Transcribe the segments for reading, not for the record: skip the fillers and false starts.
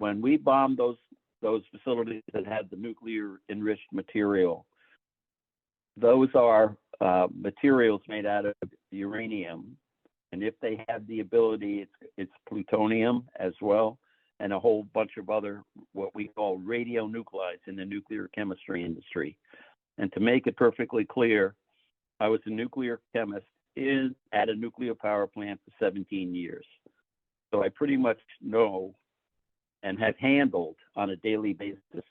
when we bombed those facilities that had the nuclear enriched material, those are materials made out of uranium, and if they have the ability, it's plutonium as well, and a whole bunch of other what we call radionuclides in the nuclear chemistry industry. And to make it perfectly clear, I was a nuclear chemist at a nuclear power plant for 17 years. So I pretty much know and have handled on a daily basis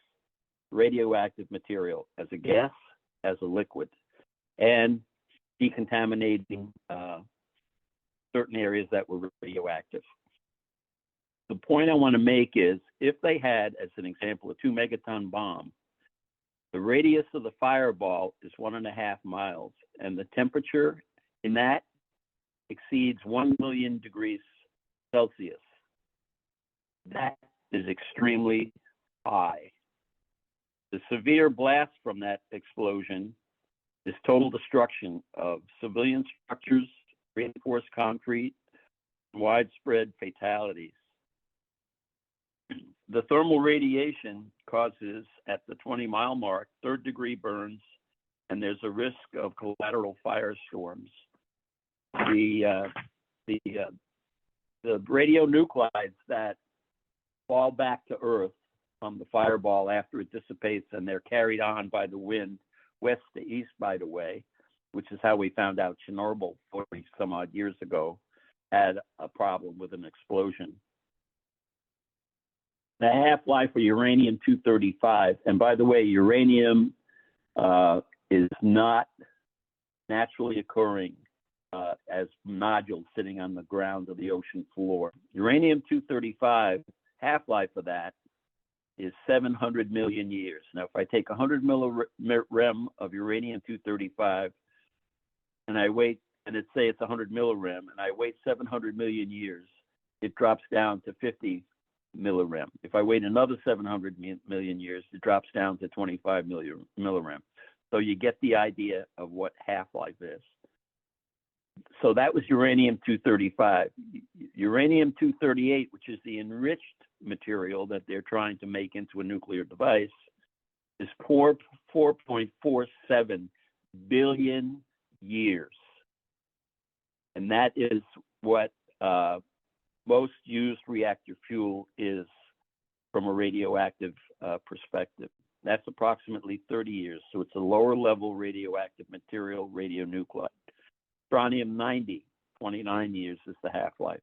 radioactive material as a gas, as a liquid, and decontaminating certain areas that were radioactive. The point I want to make is, if they had, as an example, a 2 megaton bomb, the radius of the fireball is 1.5 miles, and the temperature in that exceeds 1 million degrees Celsius. That is extremely high. The severe blast from that explosion is total destruction of civilian structures, reinforced concrete, widespread fatalities. The thermal radiation causes, at the 20-mile mark, third-degree burns, and there's a risk of collateral firestorms. The radionuclides that fall back to Earth from the fireball after it dissipates, and they're carried on by the wind west to east, by the way, which is how we found out Chernobyl 40 some odd years ago had a problem with an explosion. The half-life of uranium-235, and by the way, uranium is not naturally occurring as nodules sitting on the ground of the ocean floor. Uranium-235, half-life of that is 700 million years. Now, if I take 100 millirem of uranium-235 and I wait, and it say it's 100 millirem, and I wait 700 million years, it drops down to 50 millirem. If I wait another 700 million years, it drops down to 25 millirem. So you get the idea of what half-life is. So that was uranium-235. Uranium-238, which is the enriched material that they're trying to make into a nuclear device, is 4.47 billion years. And that is what most used reactor fuel is from a radioactive perspective. That's approximately 30 years. So it's a lower level radioactive material, radionuclide. Strontium-90, 29 years is the half-life.